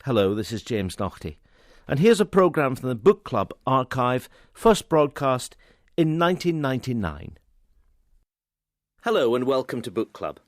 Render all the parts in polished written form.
Hello, this is James Naughty, and here's a programme from the Bookclub archive, first broadcast in 1999. Hello and welcome to Bookclub.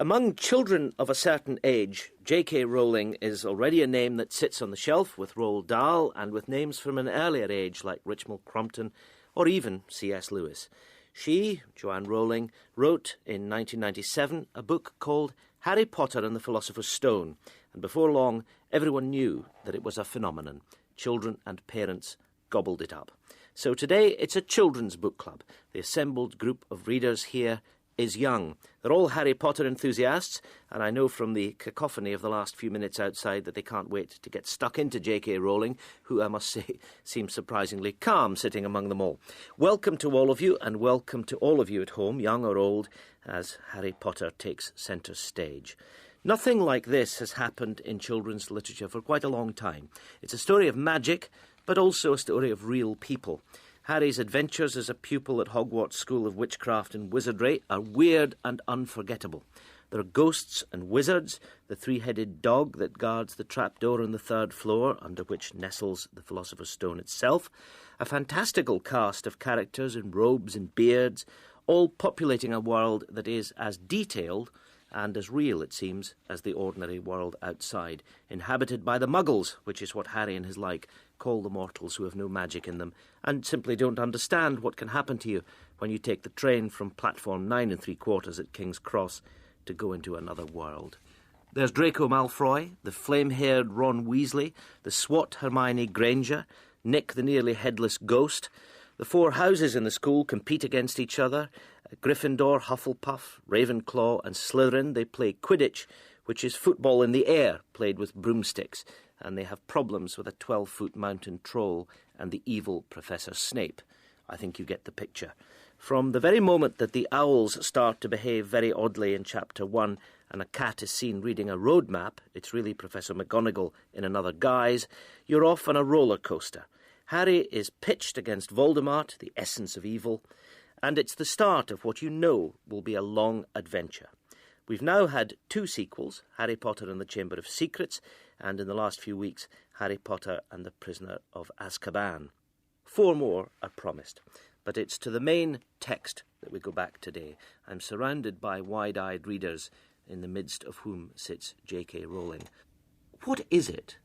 Among children of a certain age, J.K. Rowling is already a name that sits on the shelf with Roald Dahl and with names from an earlier age like Richmal Crompton or even C.S. Lewis. She, Joanne Rowling, wrote in 1997 a book called Harry Potter and the Philosopher's Stone, and before long everyone knew that it was a phenomenon. Children and parents gobbled it up. So today it's a children's book club. The assembled group of readers here is young. They're all Harry Potter enthusiasts, and I know from the cacophony of the last few minutes outside that they can't wait to get stuck into J.K. Rowling, who I must say seems surprisingly calm sitting among them all. Welcome to all of you, and welcome to all of you at home, young or old, as Harry Potter takes centre stage. Nothing like this has happened in children's literature for quite a long time. It's a story of magic, but also a story of real people. Harry's adventures as a pupil at Hogwarts School of Witchcraft and Wizardry are weird and unforgettable. There are ghosts and wizards, the three-headed dog that guards the trapdoor on the third floor, under which nestles the Philosopher's Stone itself, a fantastical cast of characters in robes and beards, all populating a world that is as detailed and as real, it seems, as the ordinary world outside, inhabited by the Muggles, which is what Harry and his like call the mortals who have no magic in them, and simply don't understand what can happen to you when you take the train from platform 9 3/4 at King's Cross to go into another world. There's Draco Malfoy, the flame-haired Ron Weasley, the swot Hermione Granger, Nick the nearly headless ghost. The four houses in the school compete against each other. Gryffindor, Hufflepuff, Ravenclaw and Slytherin, they play Quidditch, which is football in the air, played with broomsticks, and they have problems with a 12-foot mountain troll and the evil Professor Snape. I think you get the picture. From the very moment that the owls start to behave very oddly in Chapter 1 and a cat is seen reading a road map, it's really Professor McGonagall in another guise, you're off on a roller coaster. Harry is pitched against Voldemort, the essence of evil, and it's the start of what you know will be a long adventure. We've now had 2 sequels, Harry Potter and the Chamber of Secrets, and in the last few weeks, Harry Potter and the Prisoner of Azkaban. 4 more are promised, but it's to the main text that we go back today. I'm surrounded by wide-eyed readers, in the midst of whom sits J.K. Rowling. What is it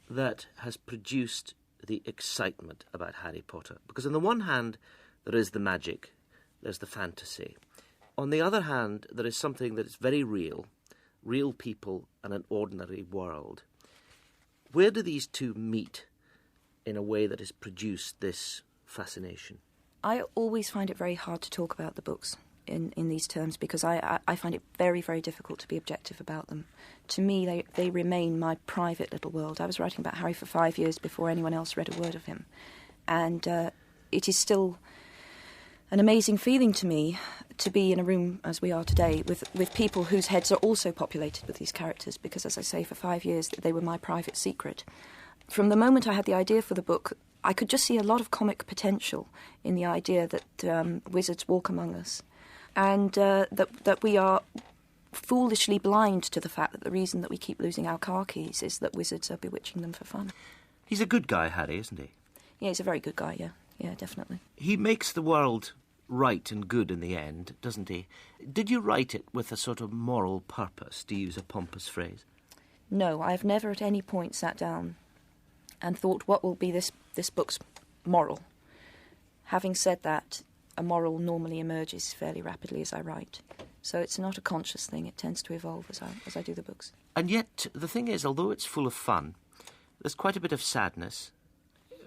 that has produced the excitement about Harry Potter? Because on the one hand, there is the magic, there's the fantasy. On the other hand, there is something that is very real people and an ordinary world. Where do these two meet in a way that has produced this fascination? I always find it very hard to talk about the books in these terms because I find it very, very difficult to be objective about them. To me, they remain my private little world. I was writing about Harry for 5 years before anyone else read a word of him. And it is still an amazing feeling to me to be in a room, as we are today, with people whose heads are also populated with these characters, because, as I say, for 5 years, they were my private secret. From the moment I had the idea for the book, I could just see a lot of comic potential in the idea that wizards walk among us, and that we are foolishly blind to the fact that the reason that we keep losing our car keys is that wizards are bewitching them for fun. He's a good guy, Harry, isn't he? Yeah, he's a very good guy, yeah. Yeah, definitely. He makes the world right and good in the end, doesn't he? Did you write it with a sort of moral purpose, to use a pompous phrase? No, I have never at any point sat down and thought, what will be this book's moral? Having said that, a moral normally emerges fairly rapidly as I write. So it's not a conscious thing. It tends to evolve as I do the books. And yet, the thing is, although it's full of fun, there's quite a bit of sadness.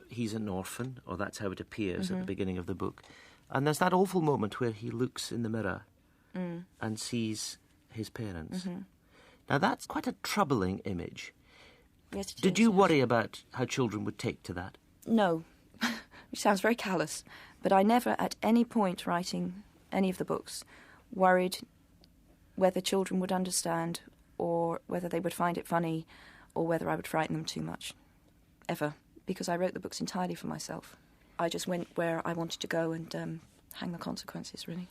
He's an orphan, or that's how it appears at the beginning of the book. And there's that awful moment where he looks in the mirror and sees his parents. Now, that's quite a troubling image. Yes, Did you worry about how children would take to that? No, which sounds very callous. But I never, at any point writing any of the books, worried whether children would understand or whether they would find it funny or whether I would frighten them too much. Ever. Because I wrote the books entirely for myself. I just went where I wanted to go and hang the consequences, really.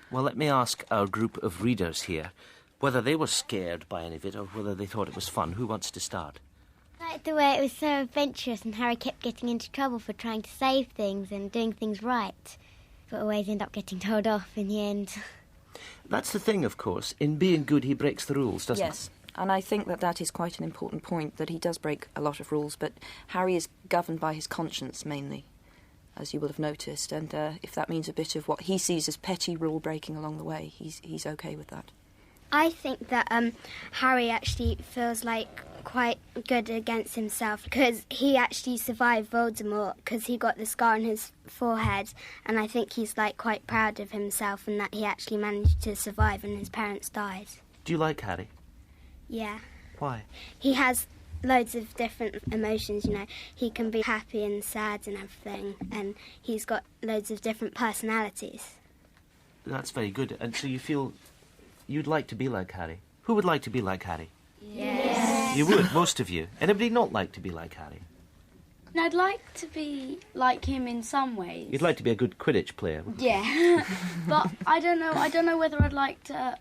Well, let me ask our group of readers here whether they were scared by any of it or whether they thought it was fun. Who wants to start? I liked the way it was so adventurous and Harry kept getting into trouble for trying to save things and doing things right, but always end up getting told off in the end. That's the thing, of course. In being good, he breaks the rules, doesn't he? Yes, and I think that is quite an important point, that he does break a lot of rules, but Harry is governed by his conscience mainly, as you will have noticed, and if that means a bit of what he sees as petty rule-breaking along the way, he's okay with that. I think that Harry actually feels like quite good against himself because he actually survived Voldemort because he got the scar on his forehead, and I think he's like quite proud of himself and that he actually managed to survive and his parents died. Do you like Harry? Yeah. Why? He has loads of different emotions, you know. He can be happy and sad and everything, and he's got loads of different personalities. That's very good. And so you feel you'd like to be like Harry? Who would like to be like Harry? Yes. You would, most of you. Anybody not like to be like Harry? I'd like to be like him in some ways. You'd like to be a good Quidditch player? Yeah. But I don't know whether I'd like to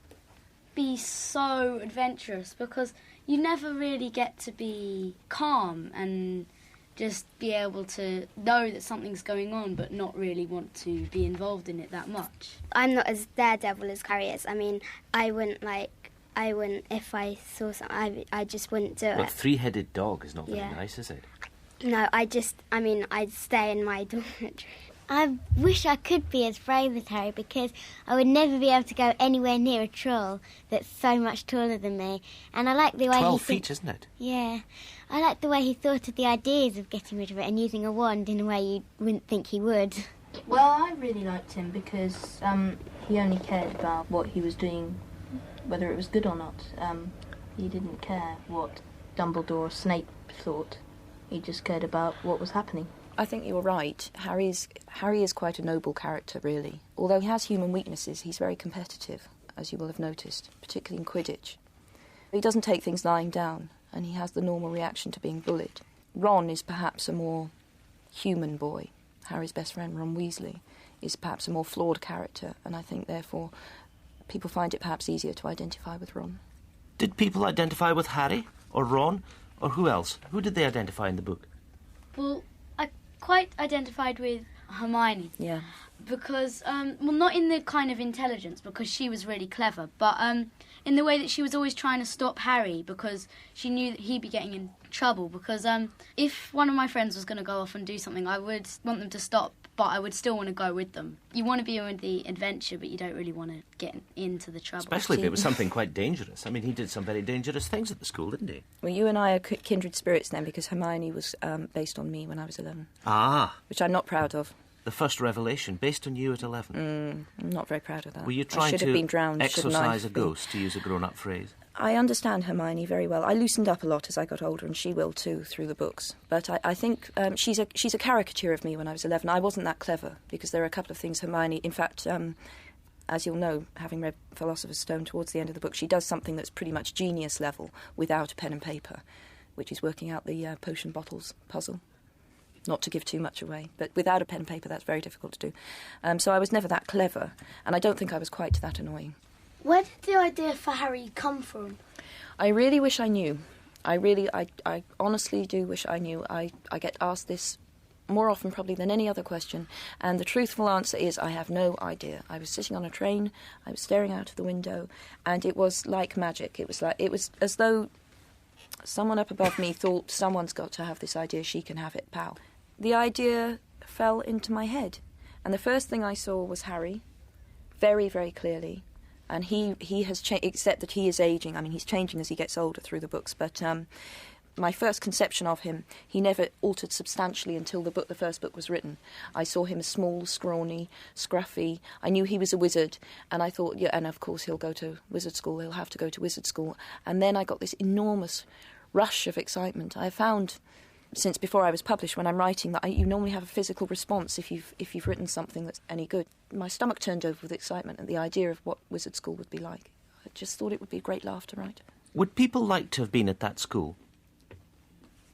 be so adventurous, because you never really get to be calm and just be able to know that something's going on but not really want to be involved in it that much. I'm not as daredevil as Harry is. I mean, I wouldn't, if I saw something, I just wouldn't do Well, it. three-headed dog is not very Yeah. nice, is it? No, I'd stay in my dormitory. I wish I could be as brave as Harry because I would never be able to go anywhere near a troll that's so much taller than me. And I like the way 12 feet, isn't it? Yeah. I like the way he thought of the ideas of getting rid of it and using a wand in a way you wouldn't think he would. Well, I really liked him because he only cared about what he was doing, whether it was good or not. He didn't care what Dumbledore or Snape thought. He just cared about what was happening. I think you're right. Harry is quite a noble character, really. Although he has human weaknesses, he's very competitive, as you will have noticed, particularly in Quidditch. He doesn't take things lying down, and he has the normal reaction to being bullied. Ron is perhaps a more human boy. Harry's best friend, Ron Weasley, is perhaps a more flawed character, and I think, therefore, people find it perhaps easier to identify with Ron. Did people identify with Harry or Ron or who else? Who did they identify in the book? Well, I quite identified with Hermione. Yeah. Because, not in the kind of intelligence, because she was really clever, but in the way that she was always trying to stop Harry because she knew that he'd be getting in trouble. Because if one of my friends was going to go off and do something, I would want them to stop, but I would still want to go with them. You want to be in the adventure, but you don't really want to get into the trouble. Especially if it was something quite dangerous. I mean, he did some very dangerous things at the school, didn't he? Well, you and I are kindred spirits then, because Hermione was based on me when I was 11. Ah. Which I'm not proud of. The first revelation, based on you at 11. I'm not very proud of that. Were you I trying should to have been drowned, exorcise a ghost, to use a grown-up phrase? I understand Hermione very well. I loosened up a lot as I got older, and she will too through the books. But I think she's a caricature of me when I was 11. I wasn't that clever, because there are a couple of things Hermione... In fact, as you'll know, having read Philosopher's Stone towards the end of the book, she does something that's pretty much genius level without a pen and paper, which is working out the potion bottles puzzle. Not to give too much away, but without a pen and paper, that's very difficult to do. So I was never that clever, and I don't think I was quite that annoying. Where did the idea for Harry come from? I really wish I knew. I honestly do wish I knew. I get asked this more often probably than any other question, and the truthful answer is I have no idea. I was sitting on a train, I was staring out of the window, and it was like magic. It was as though someone up above me thought, someone's got to have this idea, she can have it, pow. The idea fell into my head, and the first thing I saw was Harry, very, very clearly, and he has changed, except that he is ageing. I mean, he's changing as he gets older through the books, but my first conception of him, he never altered substantially until the first book was written. I saw him small, scrawny, scruffy. I knew he was a wizard, and I thought, yeah, and of course he'll go to wizard school, he'll have to go to wizard school. And then I got this enormous rush of excitement. I found, since before I was published, when I'm writing, that you normally have a physical response if you've written something that's any good. My stomach turned over with excitement at the idea of what wizard school would be like. I just thought it would be a great laugh to write. Would people like to have been at that school?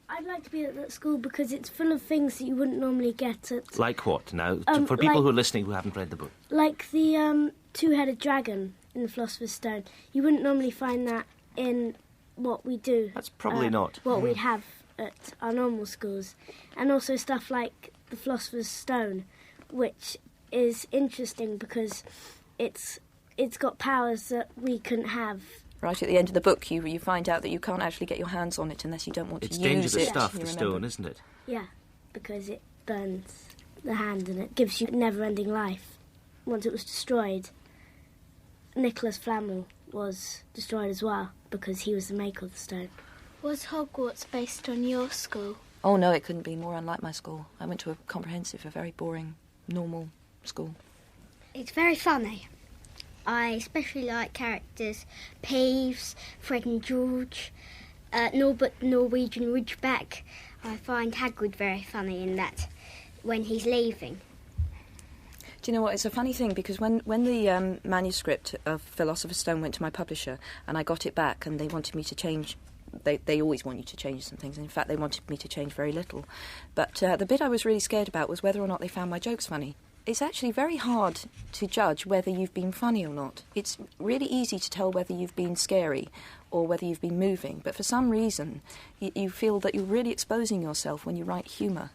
I'd like to be at that school because it's full of things that you wouldn't normally get at... Like what, now? For people who are listening who haven't read the book. Like the two-headed dragon in the Philosopher's Stone. You wouldn't normally find that in what we do. That's probably not. What we'd have at our normal schools, and also stuff like the Philosopher's Stone, which is interesting because it's got powers that we couldn't have. Right at the end of the book, you find out that you can't actually get your hands on it unless you don't want to use it. It's dangerous stuff, the stone, isn't it? Yeah, because it burns the hand and it gives you never-ending life. Once it was destroyed, Nicholas Flamel was destroyed as well because he was the maker of the stone. Was Hogwarts based on your school? Oh no, it couldn't be more unlike my school. I went to a comprehensive, a very boring, normal school. It's very funny. I especially like characters Peeves, Fred and George, Norbert Norwegian Ridgeback. I find Hagrid very funny in that when he's leaving. Do you know what? It's a funny thing because when the manuscript of Philosopher's Stone went to my publisher and I got it back and they wanted me to change, they always want you to change some things. In fact, they wanted me to change very little. But the bit I was really scared about was whether or not they found my jokes funny. It's actually very hard to judge whether you've been funny or not. It's really easy to tell whether you've been scary or whether you've been moving. But for some reason, you feel that you're really exposing yourself when you write humour,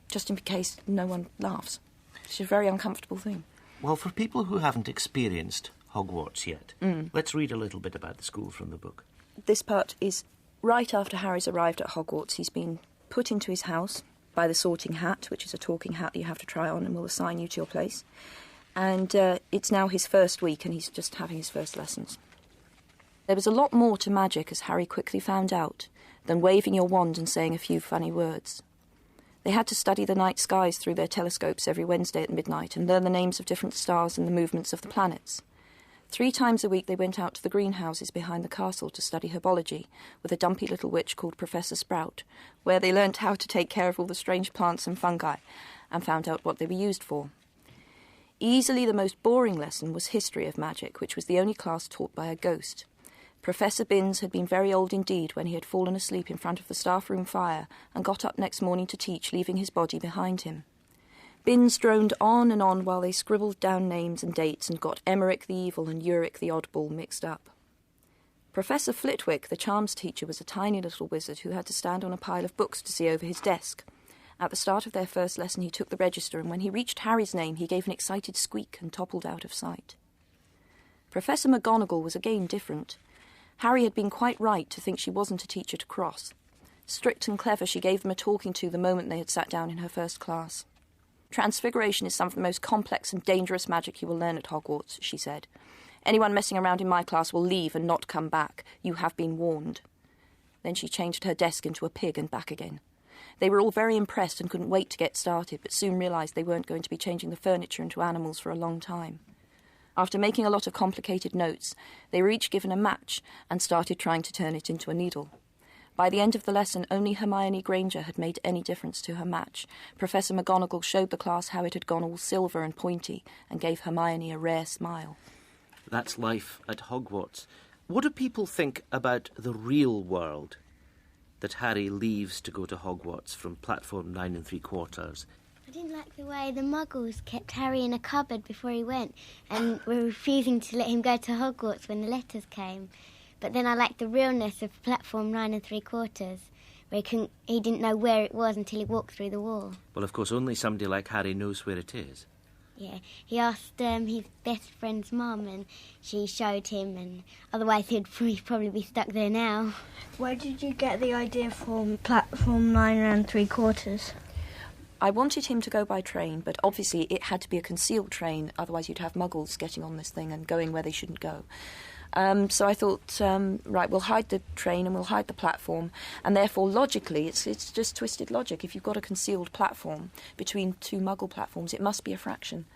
just in case no one laughs. It's a very uncomfortable thing. Well, for people who haven't experienced Hogwarts yet, let's read a little bit about the school from the book. This part is right after Harry's arrived at Hogwarts. He's been put into his house by the Sorting Hat, which is a talking hat that you have to try on and will assign you to your place. And it's now his first week and he's just having his first lessons. There was a lot more to magic, as Harry quickly found out, than waving your wand and saying a few funny words. They had to study the night skies through their telescopes every Wednesday at midnight and learn the names of different stars and the movements of the planets. 3 times a week they went out to the greenhouses behind the castle to study herbology with a dumpy little witch called Professor Sprout, where they learnt how to take care of all the strange plants and fungi and found out what they were used for. Easily the most boring lesson was history of magic, which was the only class taught by a ghost. Professor Binns had been very old indeed when he had fallen asleep in front of the staff room fire and got up next morning to teach, leaving his body behind him. Binns droned on and on while they scribbled down names and dates and got Emmerich the Evil and Uric the Oddball mixed up. Professor Flitwick, the charms teacher, was a tiny little wizard who had to stand on a pile of books to see over his desk. At the start of their first lesson he took the register, and when he reached Harry's name he gave an excited squeak and toppled out of sight. Professor McGonagall was again different. Harry had been quite right to think she wasn't a teacher to cross. Strict and clever, she gave them a talking to the moment they had sat down in her first class. Transfiguration is some of the most complex and dangerous magic you will learn at Hogwarts, she said. Anyone messing around in my class will leave and not come back. You have been warned. Then she changed her desk into a pig and back again. They were all very impressed and couldn't wait to get started, but soon realised they weren't going to be changing the furniture into animals for a long time. After making a lot of complicated notes, they were each given a match and started trying to turn it into a needle. By the end of the lesson, only Hermione Granger had made any difference to her match. Professor McGonagall showed the class how it had gone all silver and pointy and gave Hermione a rare smile. That's life at Hogwarts. What do people think about the real world that Harry leaves to go to Hogwarts from platform 9 3/4? I didn't like the way the Muggles kept Harry in a cupboard before he went and were refusing to let him go to Hogwarts when the letters came. But then I liked the realness of platform 9 3/4, where he didn't know where it was until he walked through the wall. Well, of course, only somebody like Harry knows where it is. Yeah, he asked his best friend's mum and she showed him, and otherwise he'd probably be stuck there now. Where did you get the idea for platform 9 3/4? I wanted him to go by train, but obviously it had to be a concealed train, otherwise you'd have Muggles getting on this thing and going where they shouldn't go. So I thought, right, we'll hide the train and we'll hide the platform, and therefore logically, it's just twisted logic. If you've got a concealed platform between 2 Muggle platforms, it must be a fraction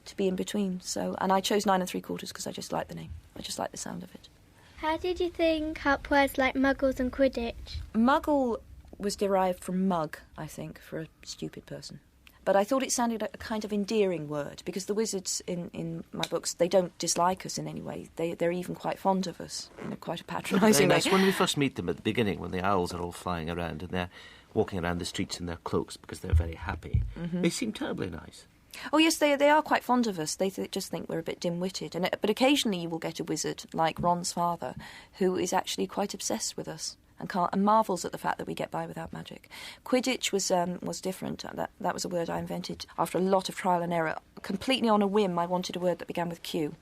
to be in between. So, and I chose 9 3/4 because I just like the name. I just like the sound of it. How did you think up words like Muggles and Quidditch? Muggle was derived from mug, I think, for a stupid person. But I thought it sounded like a kind of endearing word, because the wizards in my books, they don't dislike us in any way. They're even quite fond of us in quite a patronising way. Nice. When we first meet them at the beginning, when the owls are all flying around and they're walking around the streets in their cloaks because they're very happy, they seem terribly nice. Oh yes, they are quite fond of us. They just think we're a bit dim-witted. But occasionally you will get a wizard, like Ron's father, who is actually quite obsessed with us and marvels at the fact that we get by without magic. Quidditch was different. That was a word I invented after a lot of trial and error. Completely on a whim, I wanted a word that began with Q.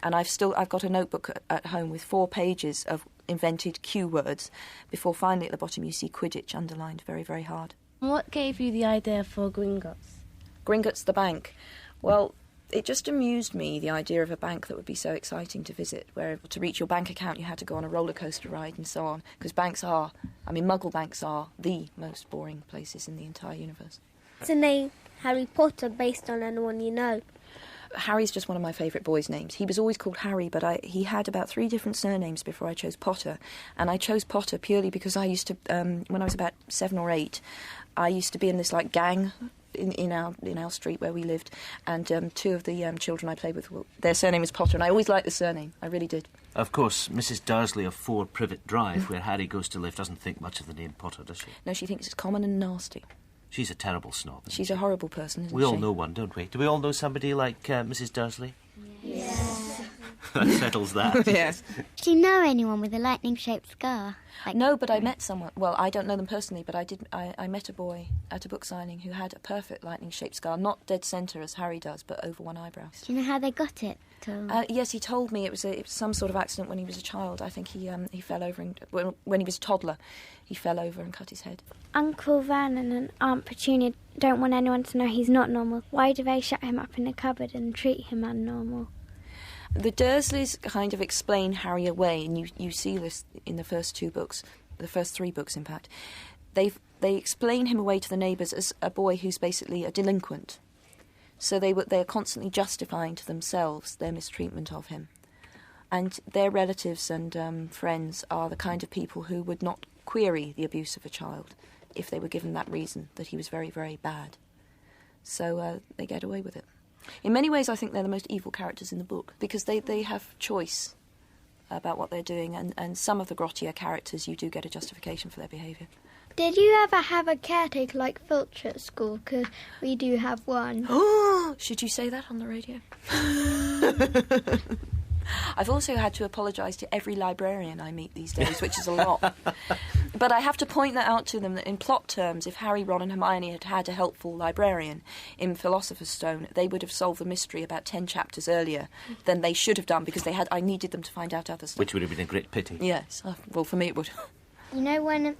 And I've got a notebook at home with 4 pages of invented Q words before finally at the bottom you see Quidditch underlined very, very hard. What gave you the idea for Gringotts? Gringotts the bank. Well, it just amused me, the idea of a bank that would be so exciting to visit, where to reach your bank account you had to go on a roller coaster ride and so on, because Muggle banks are the most boring places in the entire universe. What's the name Harry Potter based on anyone you know? Harry's just one of my favourite boys' names. He was always called Harry, but he had about 3 different surnames before I chose Potter, and I chose Potter purely because I used to, when I was about 7 or 8, I used to be in this gang in our street where we lived, and 2 of the children I played with, their surname was Potter, and I always liked the surname. I really did. Of course, Mrs. Dursley of 4 Privet Drive, where Harry goes to live, doesn't think much of the name Potter, does she? No, she thinks it's common and nasty. She's a terrible snob. She's a horrible person, isn't she? We all know one, don't we? Do we all know somebody like Mrs. Dursley? Yes. That settles that. Yes. Do you know anyone with a lightning-shaped scar? No, but I met someone. Well, I don't know them personally, but I met a boy at a book signing who had a perfect lightning-shaped scar, not dead centre as Harry does, but over one eyebrow. Do you know how they got it? Yes, he told me it was some sort of accident when he was a child. I think he fell over, and when he was a toddler, he fell over and cut his head. Uncle Vernon and Aunt Petunia don't want anyone to know he's not normal. Why do they shut him up in a cupboard and treat him unnormal? The Dursleys kind of explain Harry away, and you see this in the first 2 books, the first 3 books, in fact. They explain him away to the neighbours as a boy who's basically a delinquent. So they're constantly justifying to themselves their mistreatment of him. And their relatives and friends are the kind of people who would not query the abuse of a child if they were given that reason, that he was very, very bad. So they get away with it. In many ways, I think they're the most evil characters in the book, because they have choice about what they're doing, and some of the grottier characters, you do get a justification for their behaviour. Did you ever have a caretaker like Filch at school? Because we do have one. Oh, should you say that on the radio? I've also had to apologise to every librarian I meet these days, which is a lot. But I have to point that out to them, that in plot terms, if Harry, Ron and Hermione had had a helpful librarian in Philosopher's Stone, they would have solved the mystery about 10 chapters earlier than they should have done, because I needed them to find out other stuff. Which would have been a great pity. Yes, well, for me it would. You know when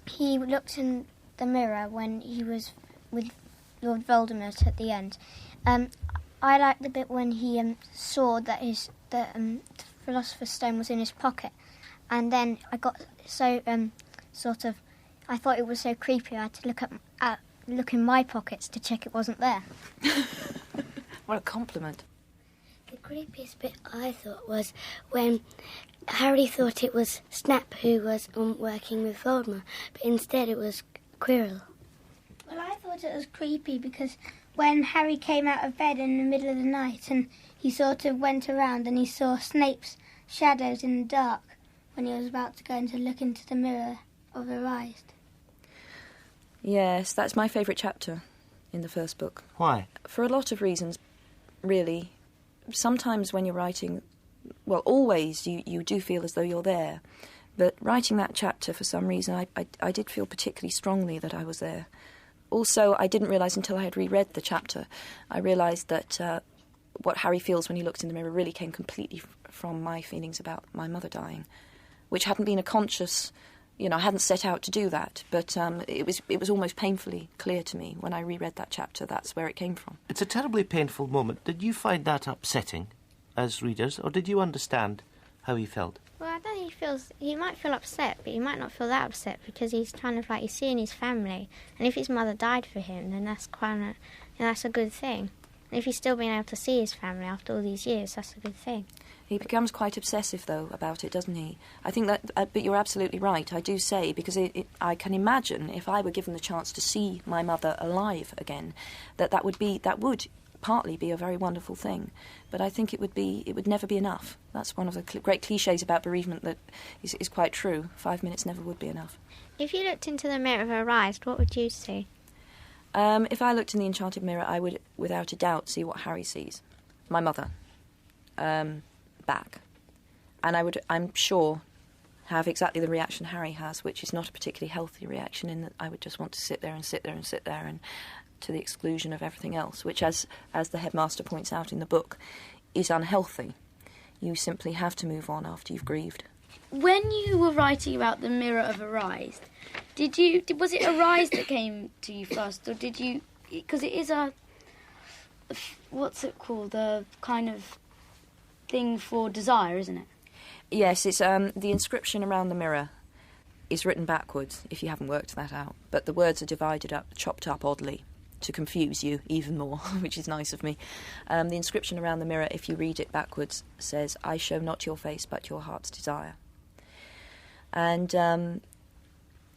he looked in the mirror when he was with Lord Voldemort at the end, I liked the bit when he saw that the Philosopher's Stone was in his pocket, and then I got so I thought it was so creepy. I had to look in my pockets to check it wasn't there. What a compliment. The creepiest bit I thought was when Harry thought it was Snap who was working with Voldemort, but instead it was Quirrell. Well, I thought it was creepy because when Harry came out of bed in the middle of the night and he sort of went around and he saw Snape's shadows in the dark when he was about to go and to look into the mirror of Erased. Yes, that's my favourite chapter in the first book. Why? For a lot of reasons, really. Sometimes when you're writing, well, always you do feel as though you're there. But writing that chapter, for some reason, I did feel particularly strongly that I was there. Also, I didn't realise until I had reread the chapter, I realised that what Harry feels when he looks in the mirror really came completely from my feelings about my mother dying, which hadn't been a conscious, I hadn't set out to do that, but it was almost painfully clear to me when I reread that chapter. That's where it came from. It's a terribly painful moment. Did you find that upsetting as readers, or did you understand how he felt? Well, I don't think he might feel upset, but he might not feel that upset because he's kind of he's seeing his family, and if his mother died for him, then that's a good thing. And if he's still being able to see his family after all these years, that's a good thing. He becomes quite obsessive, though, about it, doesn't he? I think that, but you're absolutely right, I do say, because I can imagine if I were given the chance to see my mother alive again, that would partly be a very wonderful thing. But I think it would never be enough. That's one of the great cliches about bereavement that is quite true. 5 minutes never would be enough. If you looked into the mirror of Erased, what would you see? If I looked in the enchanted mirror, I would, without a doubt, see what Harry sees. My mother. Back. And I'm sure have exactly the reaction Harry has, which is not a particularly healthy reaction, in that I would just want to sit there and sit there and sit there, and to the exclusion of everything else, which, as the headmaster points out in the book, is unhealthy. You simply have to move on after you've grieved. When you were writing about the Mirror of Arise, was it Arise that came to you first, or did you... Because it is what's it called? A kind of thing for desire, isn't it? Yes, it's the inscription around the mirror is written backwards, if you haven't worked that out. But the words are divided up, chopped up oddly, to confuse you even more, which is nice of me. The inscription around the mirror, if you read it backwards, says, "I show not your face, but your heart's desire." And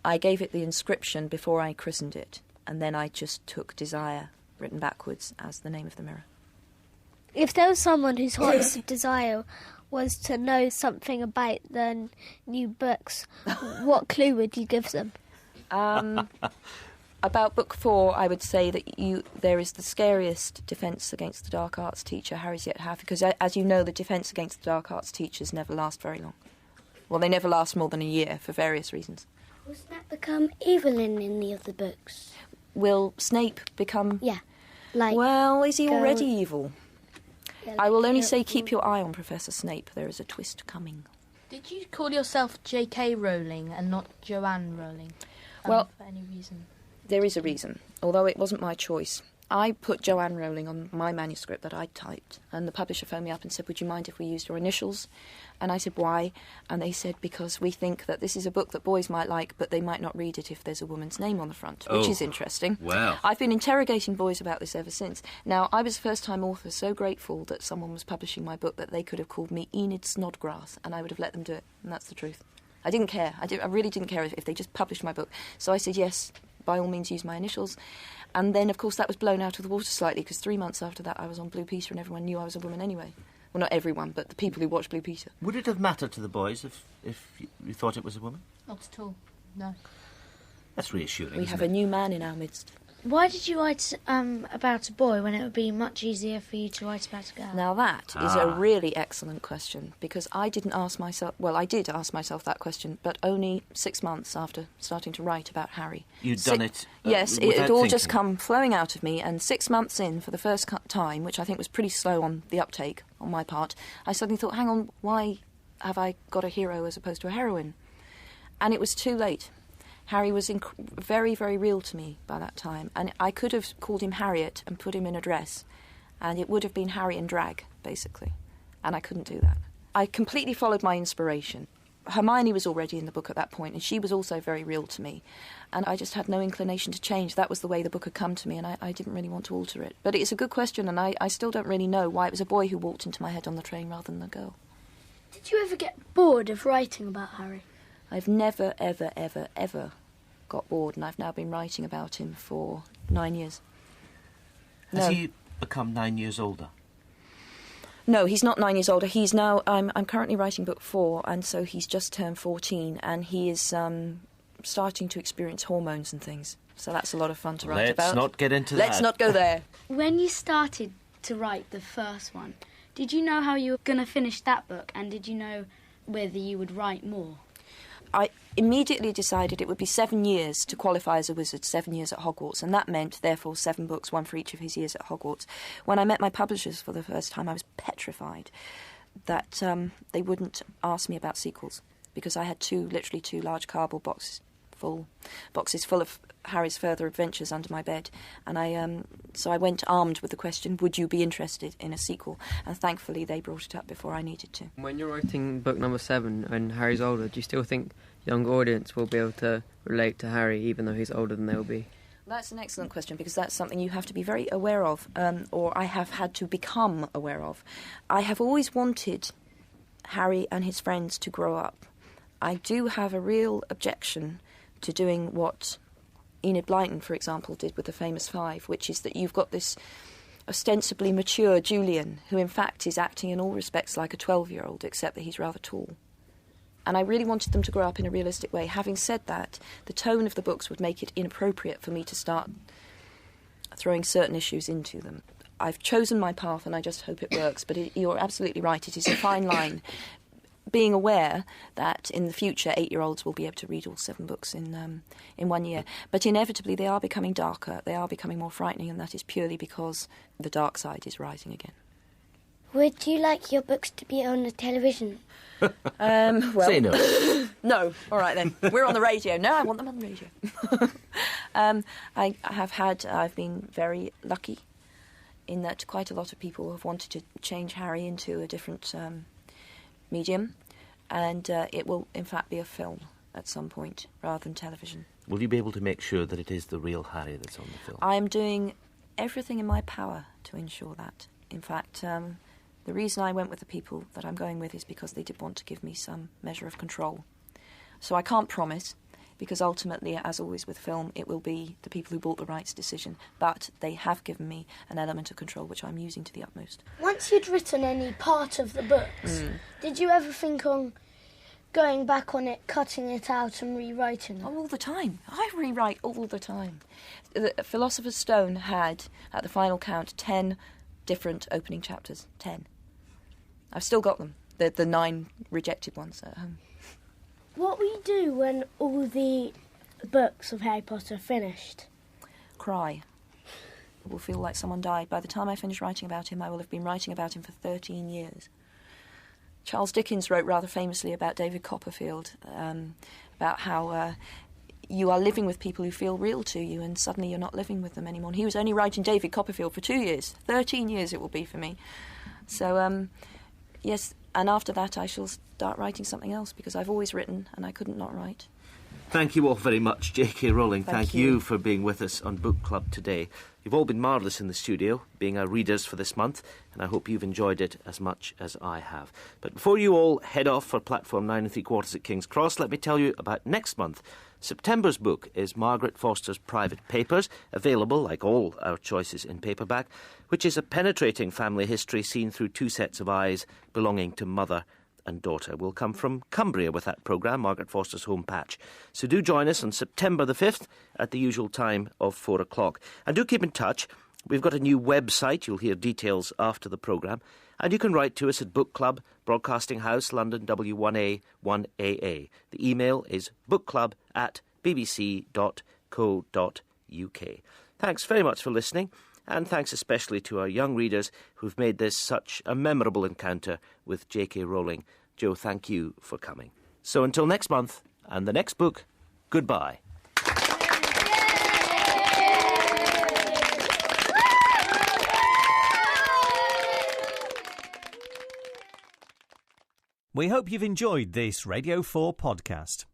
I gave it the inscription before I christened it, and then I just took desire, written backwards, as the name of the mirror. If there was someone whose heart's desire was to know something about the new books, what clue would you give them? About book 4, I would say that there is the scariest defence against the dark arts teacher Harry's yet had, because, as you know, the defence against the dark arts teachers never last very long. Well, they never last more than a year, for various reasons. Will Snape become evil in any of the books? Will Snape become... Yeah. Well, is he already evil? Yeah, I will only say keep your eye on Professor Snape. There is a twist coming. Did you call yourself J.K. Rowling and not Joanne Rowling? Well, for any reason? There is a reason, although it wasn't my choice. I put Joanne Rowling on my manuscript that I typed, and the publisher phoned me up and said, "Would you mind if we used your initials?" And I said, "Why?" And they said, "Because we think that this is a book that boys might like, but they might not read it if there's a woman's name on the front," which is interesting. Wow. I've been interrogating boys about this ever since. Now, I was a first-time author, so grateful that someone was publishing my book that they could have called me Enid Snodgrass, and I would have let them do it, and that's the truth. I didn't care. I really didn't care if they just published my book. So I said, yes, by all means use my initials. And then, of course, that was blown out of the water slightly, because 3 months after that I was on Blue Peter and everyone knew I was a woman anyway. Well, not everyone, but the people who watched Blue Peter. Would it have mattered to the boys if you thought it was a woman? Not at all, no. That's reassuring, We have a new man in our midst. Why did you write about a boy when it would be much easier for you to write about a girl? Now that is a really excellent question, because I did ask myself that question, but only 6 months after starting to write about Harry. You'd done it Yes, without it had all thinking. just come flowing out of me, and 6 months in, for the first time, which I think was pretty slow on the uptake on my part, I suddenly thought, hang on, why have I got a hero as opposed to a heroine? And it was too late. Harry was very, very real to me by that time, and I could have called him Harriet and put him in a dress, and it would have been Harry in drag, basically, and I couldn't do that. I completely followed my inspiration. Hermione was already in the book at that point, and she was also very real to me, and I just had no inclination to change. That was the way the book had come to me, and I didn't really want to alter it. But it's a good question, and I still don't really know why it was a boy who walked into my head on the train rather than a girl. Did you ever get bored of writing about Harry? I've never, ever, ever, ever got bored, and I've now been writing about him for 9 years. Has he become 9 years older? No, he's not 9 years older. He's now... I'm currently writing book 4, and so he's just turned 14, and he is starting to experience hormones and things. So that's a lot of fun to write about. Let's not get into that. Let's not go there. When you started to write the first one, did you know how you were going to finish that book, and did you know whether you would write more? I immediately decided it would be 7 years to qualify as a wizard, 7 years at Hogwarts, and that meant, therefore, 7 books, one for each of his years at Hogwarts. When I met my publishers for the first time, I was petrified that they wouldn't ask me about sequels, because I had literally two large cardboard boxes full of Harry's further adventures under my bed, and so I went armed with the question, would you be interested in a sequel? And thankfully they brought it up before I needed to. When you're writing book number 7 and Harry's older, do you still think young audience will be able to relate to Harry even though he's older than they will be? That's an excellent question, because that's something you have to be very aware of, or I have had to become aware of. I have always wanted Harry and his friends to grow up. I do have a real objection to doing what Enid Blyton, for example, did with the Famous Five, which is that you've got this ostensibly mature Julian, who in fact is acting in all respects like a 12-year-old, except that he's rather tall. And I really wanted them to grow up in a realistic way. Having said that, the tone of the books would make it inappropriate for me to start throwing certain issues into them. I've chosen my path, and I just hope it works, but you're absolutely right, it is a fine line. being aware that in the future 8-year-olds will be able to read all 7 books in 1 year. But inevitably they are becoming darker, they are becoming more frightening, and that is purely because the dark side is rising again. Would you like your books to be on the television? Well, say no. No. All right then. We're on the radio. No, I want them on the radio. I've been very lucky in that quite a lot of people have wanted to change Harry into a different medium, and it will in fact be a film at some point rather than television. Will you be able to make sure that it is the real Harry that's on the film? I am doing everything in my power to ensure that. In fact, the reason I went with the people that I'm going with is because they did want to give me some measure of control. So I can't promise, because ultimately, as always with film, it will be the people who bought the rights decision. But they have given me an element of control, which I'm using to the utmost. Once you'd written any part of the books, did you ever think on going back on it, cutting it out and rewriting it? Oh, all the time. I rewrite all the time. The Philosopher's Stone had, at the final count, 10 different opening chapters. 10. I've still got them. The 9 rejected ones at home. What will you do when all the books of Harry Potter are finished? Cry. It will feel like someone died. By the time I finish writing about him, I will have been writing about him for 13 years. Charles Dickens wrote rather famously about David Copperfield, about how you are living with people who feel real to you, and suddenly you're not living with them anymore. And he was only writing David Copperfield for 2 years. 13 years it will be for me. So, yes, and after that I shall start writing something else, because I've always written and I couldn't not write. Thank you all very much, J.K. Rowling. Thank you you for being with us on Book Club today. You've all been marvellous in the studio, being our readers for this month, and I hope you've enjoyed it as much as I have. But before you all head off for platform 9 3/4 at King's Cross, let me tell you about next month. September's book is Margaret Foster's Private Papers, available, like all our choices, in paperback, which is a penetrating family history seen through 2 sets of eyes belonging to mother and daughter. We'll come from Cumbria with that programme, Margaret Foster's Home Patch. So do join us on September the 5th at the usual time of 4 o'clock. And do keep in touch. We've got a new website. You'll hear details after the programme. And you can write to us at Book Club, Broadcasting House, London, W1A 1AA. The email is bookclub@bbc.co.uk. Thanks very much for listening. And thanks especially to our young readers who've made this such a memorable encounter with J.K. Rowling. Joe, thank you for coming. So until next month and the next book, goodbye. We hope you've enjoyed this Radio 4 podcast.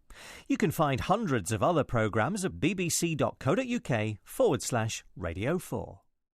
You can find hundreds of other programmes at bbc.co.uk/Radio 4.